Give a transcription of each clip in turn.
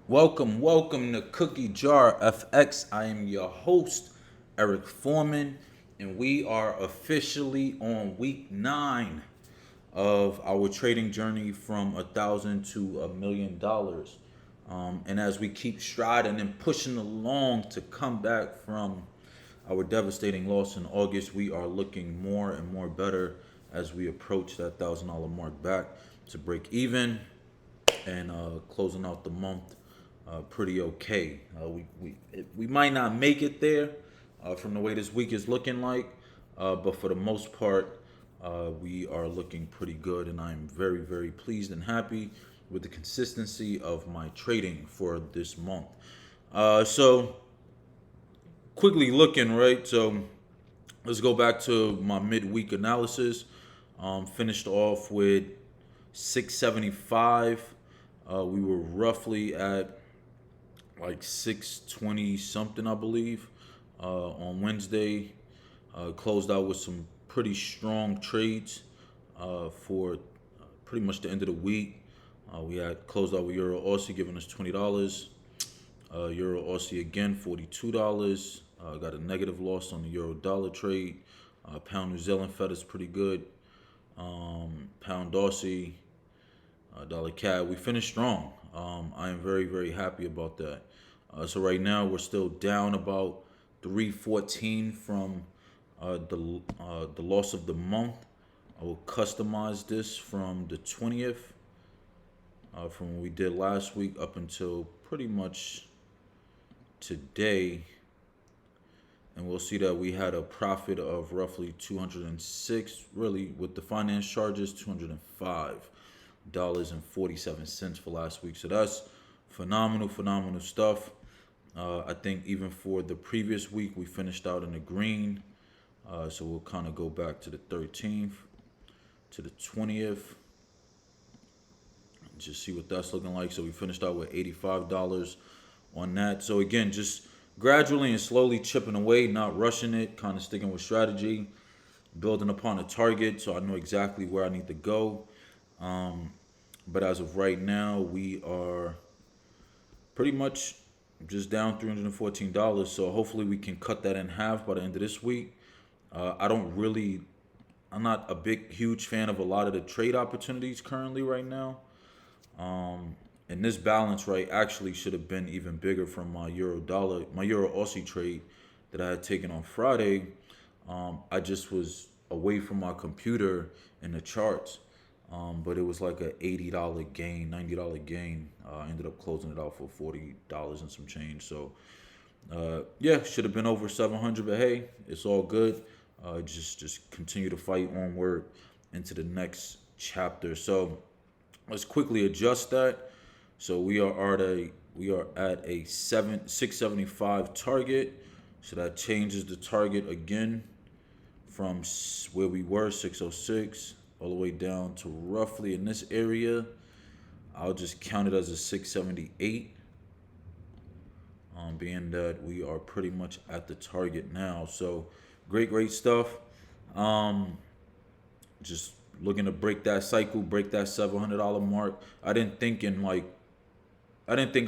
Welcome to Cookie Jar FX. I am your host, Eric Foreman, and we are officially on week 9 of our trading journey from $1,000 to $1,000,000. And as we keep striding and pushing along to come back from our devastating loss in August, we are looking more and more better as we approach that $1,000 mark back to break even and closing out the month pretty okay. We might not make it there from the way this week is looking like, but for the most part, we are looking pretty good, and I'm very pleased and happy with the consistency of my trading for this month. So quickly looking right, so let's go back to my midweek analysis. Finished off with 675. We were roughly at like 620 something, I believe, on Wednesday. Closed out with some pretty strong trades for pretty much the end of the week. We had closed out with Euro Aussie giving us $20. Euro Aussie again $42. Got a negative loss on the Euro dollar trade. Pound New Zealand Fed is pretty good. Pound Aussie, dollar CAD. We finished strong. I am very happy about that. So right now we're still down about 314 from the loss of the month. I will customize this from the 20th, from what we did last week up until pretty much today, and we'll see that we had a profit of roughly 206. Really, with the finance charges, $205.47 for last week. So that's phenomenal stuff. I think even for the previous week, we finished out in the green. So we'll kind of go back to the 13th, to the 20th, and just see what that's looking like. So we finished out with $85 on that. So again, just gradually and slowly chipping away, not rushing it, kind of sticking with strategy, building upon a target so I know exactly where I need to go. But as of right now, we are pretty much just down $314. So hopefully we can cut that in half by the end of this week. I'm not a huge fan of a lot of the trade opportunities currently right now. And this balance right actually should have been even bigger from my Euro Aussie trade that I had taken on Friday. I just was away from my computer in the charts. But it was like a $80 gain, $90 gain. I ended up closing it out for $40 and some change. So, yeah, should have been over 700, but hey, it's all good. Just continue to fight onward into the next chapter. So let's quickly adjust that. So we are at a 675 target. So that changes the target again from where we were, 606. All the way down to roughly in this area. I'll just count it as a 678. Being that we are pretty much at the target now. So great stuff. Just looking to break that cycle, break that $700 mark. I didn't think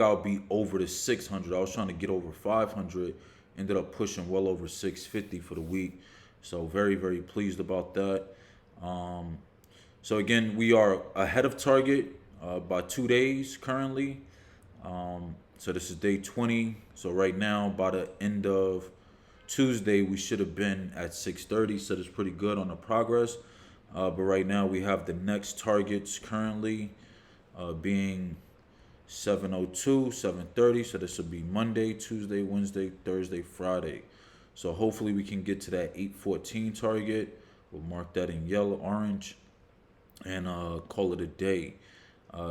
I'll be over the 600. I was trying to get over 500. Ended up pushing well over 650 for the week. So very pleased about that. So again, we are ahead of target by 2 days currently. So this is day 20. So right now, by the end of Tuesday, we should have been at 630. So that's pretty good on the progress. But right now, we have the next targets currently being 702, 730. So this will be Monday, Tuesday, Wednesday, Thursday, Friday. So hopefully we can get to that 814 target. We'll mark that in yellow, orange, and call it a day.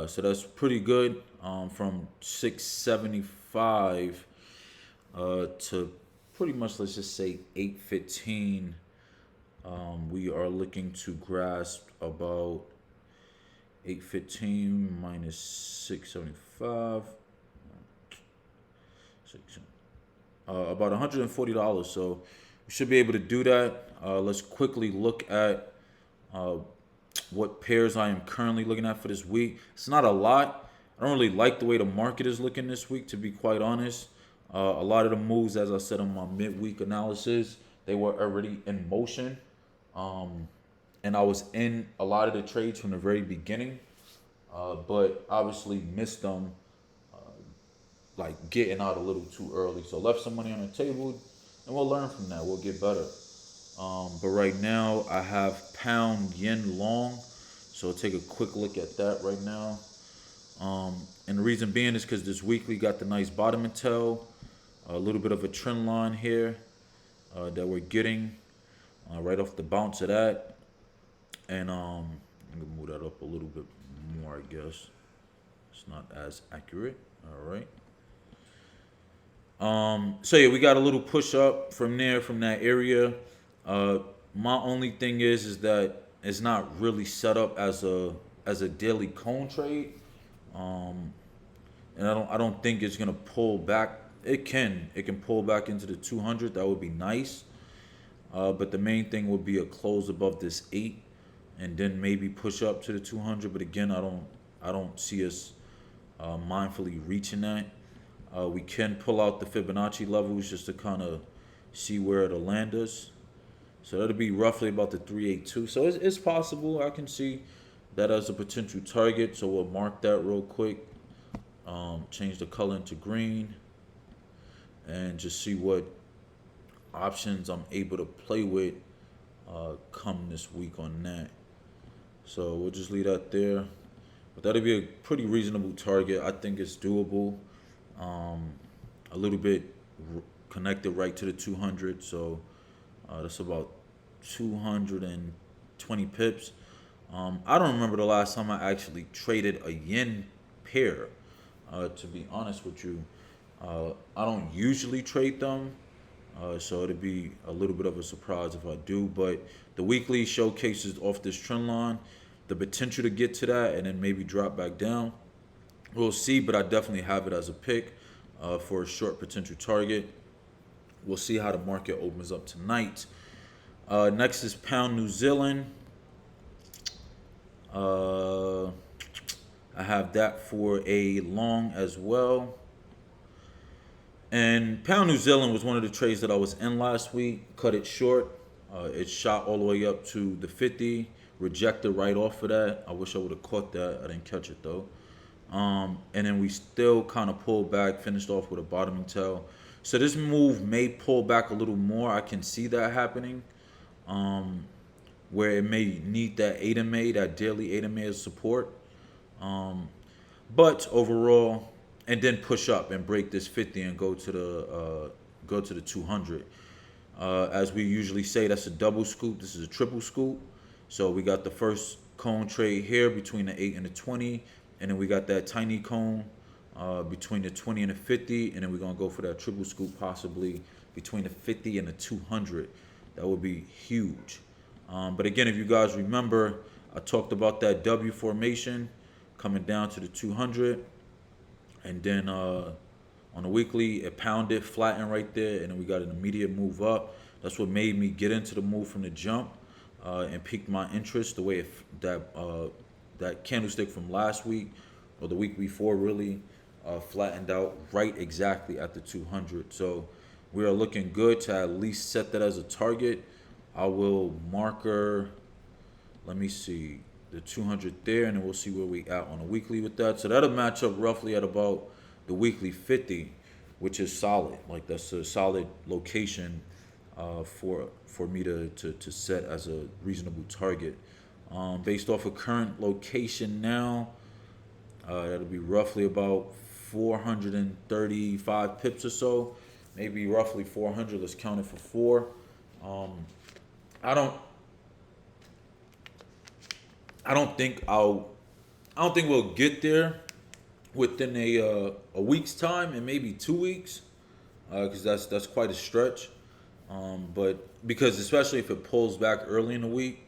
So that's pretty good. From 675 to pretty much, let's just say 815. We are looking to grasp about 815 minus 675. About $140. So we should be able to do that. Let's quickly look at what pairs I am currently looking at for this week. It's not a lot. I don't really like the way the market is looking this week, to be quite honest. A lot of the moves, as I said on my midweek analysis, they were already in motion. Um, and I was in a lot of the trades from the very beginning, but obviously missed them, like getting out a little too early. So left some money on the table, and we'll learn from that. We'll get better. But right now, I have pound yen long. So I'll take a quick look at that right now. And the reason being is because this weekly got the nice bottom and tail, a little bit of a trend line here that we're getting right off the bounce of that. And I'm gonna move that up a little bit more, I guess. It's not as accurate. All right. So yeah, we got a little push up from there, from that area. Uh, my only thing is that it's not really set up as a daily cone trade. Um, and I don't think it's gonna pull back. It can pull back into the 200. That would be nice. But the main thing would be a close above this 8, and then maybe push up to the 200. But again, I don't see us mindfully reaching that. We can pull out the Fibonacci levels just to kind of see where it'll land us. So that'll be roughly about the 382. So it's possible. I can see that as a potential target. So we'll mark that real quick. Change the color into green, and just see what options I'm able to play with come this week on that. So we'll just leave that there. But that'll be a pretty reasonable target. I think it's doable. A little bit connected right to the 200. So that's about 220 pips. I don't remember the last time I actually traded a yen pair. To be honest with you, I don't usually trade them. So it'd be a little bit of a surprise if I do. But the weekly showcases off this trend line the potential to get to that and then maybe drop back down. We'll see, but I definitely have it as a pick for a short potential target. We'll see how the market opens up tonight. Next is pound New Zealand. I have that for a long as well. And pound New Zealand was one of the trades that I was in last week. Cut it short. It shot all the way up to the 50. Rejected right off of that. I wish I would have caught that. I didn't catch it though. And then we still kind of pulled back, finished off with a bottoming tail. So this move may pull back a little more. I can see that happening. Where it may need that AUDJPY, that daily AUDJPY as support. But overall, and then push up and break this 50 and go to the 200. As we usually say, that's a double scoop. This is a triple scoop. So we got the first cone trade here between the 8 and the 20, and then we got that tiny cone between the 20 and the 50, and then we're gonna go for that triple scoop possibly between the 50 and the 200. That would be huge. But again, if you guys remember, I talked about that W formation coming down to the 200, and then on the weekly it pounded, flattened right there, and then we got an immediate move up. That's what made me get into the move from the jump and piqued my interest. The way that candlestick from last week or the week before really flattened out right exactly at the 200. So we are looking good to at least set that as a target. I will marker, let me see, the 200 there, and then we'll see where we at on a weekly with that. So that'll match up roughly at about the weekly 50, which is solid. Like that's a solid location for me to set as a reasonable target. Based off of current location now, that'll be roughly about 435 pips or so, maybe roughly 400. Let's count it for 4. I don't think we'll get there within a week's time, and maybe 2 weeks, because that's quite a stretch. But because especially if it pulls back early in the week,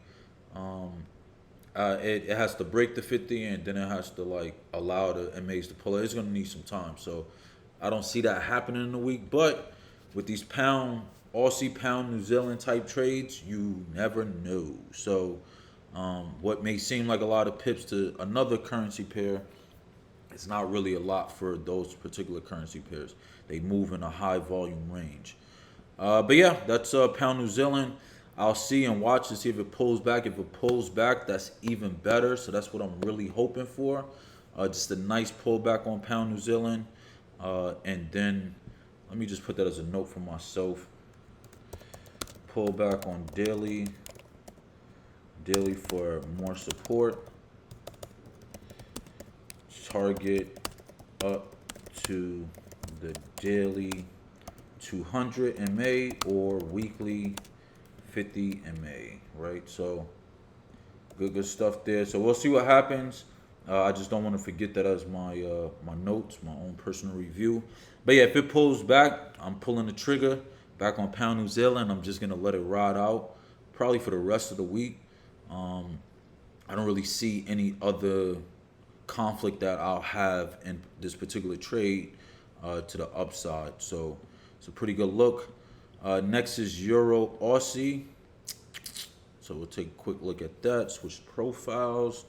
it has to break the 50, and then it has to like allow the MAs to pull it. It's gonna need some time, so I don't see that happening in a week. But with these Aussie pound New Zealand type trades, you never know. So what may seem like a lot of pips to another currency pair It's not really a lot for those particular currency pairs. They move in a high volume range. But yeah, that's pound New Zealand. I'll see and watch to see if it pulls back. If it pulls back, that's even better. So that's what I'm really hoping for. Just a nice pullback on pound New Zealand. And then let me just put that as a note for myself. Pull back on daily. Daily for more support. Target up to the daily 200 MA or weekly 50 MA, right? So good stuff there. So we'll see what happens. I just don't want to forget that as my my notes, my own personal review. But yeah, if it pulls back, I'm pulling the trigger back on pound New Zealand. I'm just gonna let it ride out probably for the rest of the week. I don't really see any other conflict that I'll have in this particular trade to the upside. So it's a pretty good look. Next is Euro Aussie. So we'll take a quick look at that. Switch profiles.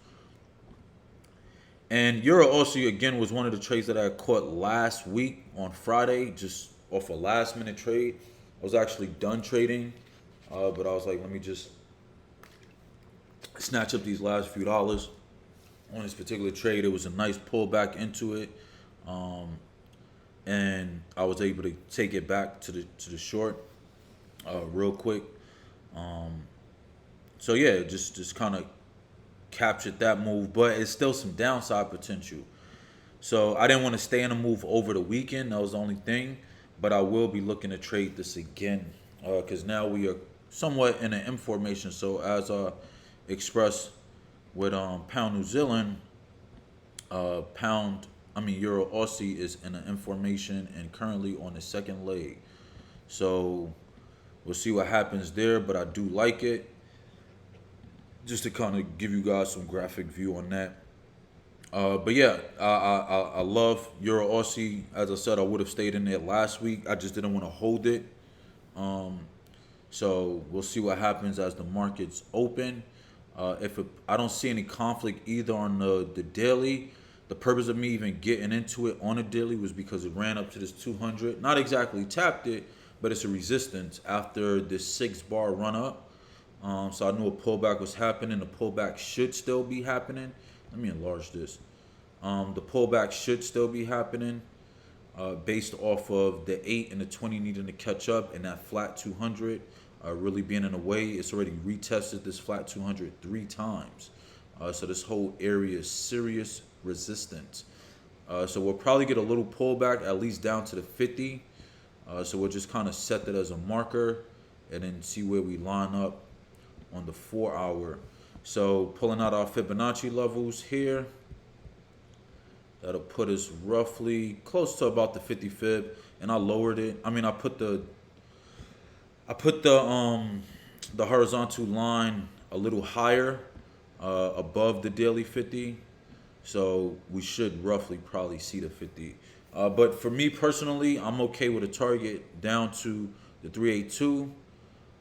And Euro Aussie again was one of the trades that I caught last week on Friday, just off a last minute trade. I was actually done trading, but I was like, let me just snatch up these last few dollars on this particular trade. It was a nice pullback into it, and I was able to take it back to the short real quick. So yeah, just kind of captured that move, but it's still some downside potential. So I didn't want to stay in a move over the weekend. That was the only thing, but I will be looking to trade this again because now we are somewhat in an M formation. So as I expressed with pound New Zealand, Euro Aussie is in an M formation and currently on the second leg. So we'll see what happens there, but I do like it. Just to kind of give you guys some graphic view on that. But yeah, I love Euro Aussie. As I said, I would have stayed in there last week. I just didn't want to hold it. So we'll see what happens as the markets open. I don't see any conflict either on the daily. The purpose of me even getting into it on a daily was because it ran up to this 200. Not exactly tapped it, but it's a resistance after this 6-bar run up. So I knew a pullback was happening. The pullback should still be happening. Let me enlarge this. The pullback should still be happening based off of the 8 and the 20 needing to catch up and that flat 200 really being in the way. It's already retested this flat 200 3 times. So this whole area is serious resistance. So we'll probably get a little pullback at least down to the 50. So we'll just kind of set that as a marker and then see where we line up on the 4-hour. So pulling out our Fibonacci levels here, that'll put us roughly close to about the 50 fib, and I lowered it. I mean, I put the horizontal line a little higher above the daily 50, so we should roughly probably see the 50. But for me personally, I'm okay with a target down to the 382.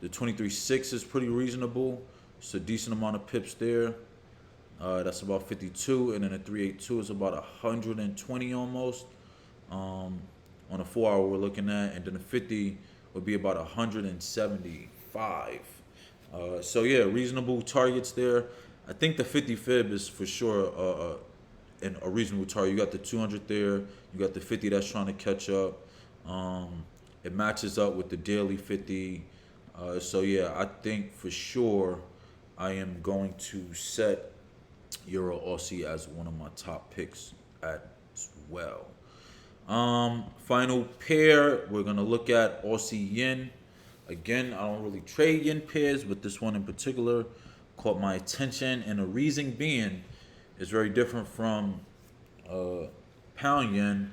The 23.6 is pretty reasonable. It's a decent amount of pips there. That's about 52, and then the 382 is about 120 almost. On a 4-hour we're looking at, and then the 50 would be about 175. So yeah, reasonable targets there. I think the 50 fib is for sure a reasonable target. You got the 200 there. You got the 50 that's trying to catch up. It matches up with the daily 50. So yeah, I think for sure I am going to set Euro Aussie as one of my top picks as well. Final pair, we're gonna look at Aussie Yen. Again, I don't really trade yen pairs, but this one in particular caught my attention, and the reason being is very different from pound yen.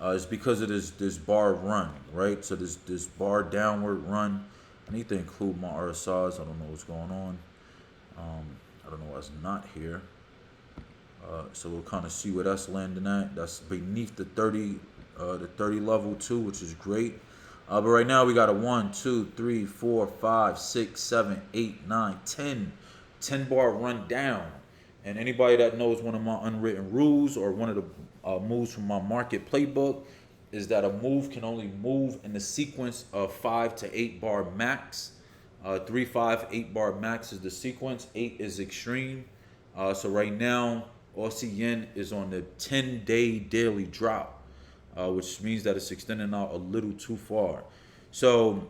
Is because of this bar run, right? So this bar downward run. I need to include my RSIs. I don't know what's going on. I don't know why it's not here. So we'll kind of see where that's landing at. That's beneath the 30 level too, which is great. But right now we got a 1, 2, 3, 4, 5, 6, 7, 8, 9, 10 bar run down. And anybody that knows one of my unwritten rules or one of the moves from my market playbook is that a move can only move in the sequence of 5 to 8 bar max. 3, 5, 8 bar max is the sequence. 8 is extreme. So right now, Aussie yen is on the 10-day daily drop, which means that it's extending out a little too far. So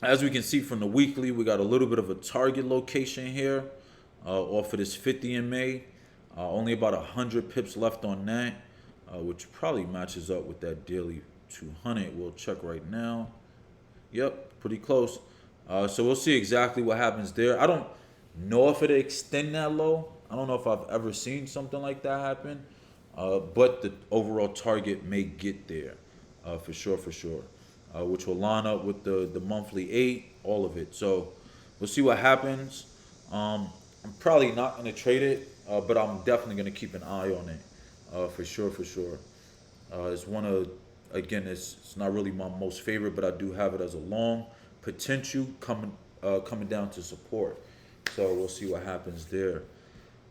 as we can see from the weekly, we got a little bit of a target location here off of this 50 MA. Only about 100 pips left on that, which probably matches up with that daily 200. We'll check right now. Yep, pretty close. So we'll see exactly what happens there. I don't know if it'll extend that low. I don't know if I've ever seen something like that happen. But the overall target may get there, for sure, which will line up with the monthly 8, all of it. So we'll see what happens. I'm probably not going to trade it, but I'm definitely going to keep an eye on it, for sure. It's one of, again, it's not really my most favorite, but I do have it as a long potential coming down to support. So we'll see what happens there.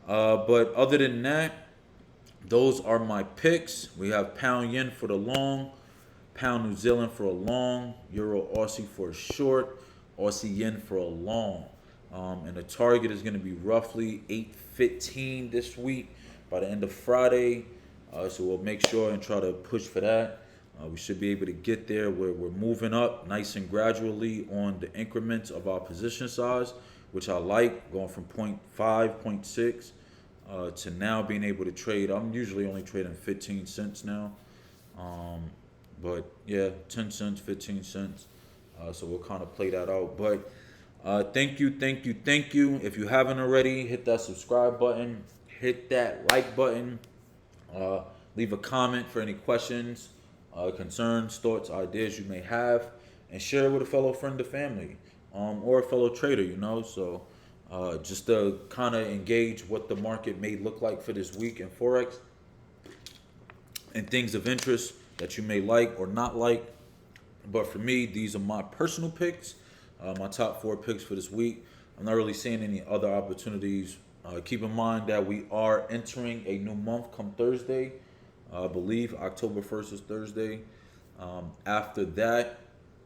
But other than that, those are my picks. We have pound yen for the long, pound New Zealand for a long, euro Aussie for a short, Aussie yen for a long. And the target is going to be roughly 8.15 this week by the end of Friday. So we'll make sure and try to push for that. We should be able to get there. We're moving up nice and gradually on the increments of our position size, which I like, going from 0.5, 0.6 to now being able to trade. I'm usually only trading 15 cents now. But yeah, 10 cents, 15 cents. So we'll kind of play that out. But thank you. If you haven't already, hit that subscribe button, hit that like button, leave a comment for any questions, concerns, thoughts, ideas you may have, and share it with a fellow friend or family, or a fellow trader, So just to kind of engage what the market may look like for this week in Forex and things of interest that you may like or not like. But for me, these are my personal picks, my top 4 picks for this week. I'm not really seeing any other opportunities. Keep in mind that we are entering a new month come Thursday. I believe October 1st is Thursday. After that,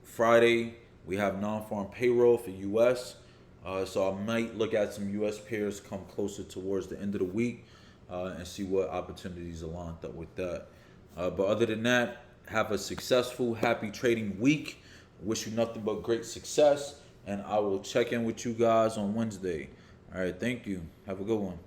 Friday, we have non-farm payroll for U.S. So I might look at some U.S. pairs come closer towards the end of the week and see what opportunities are lined up with that. But other than that, have a successful, happy trading week. Wish you nothing but great success. And I will check in with you guys on Wednesday. All right, thank you. Have a good one.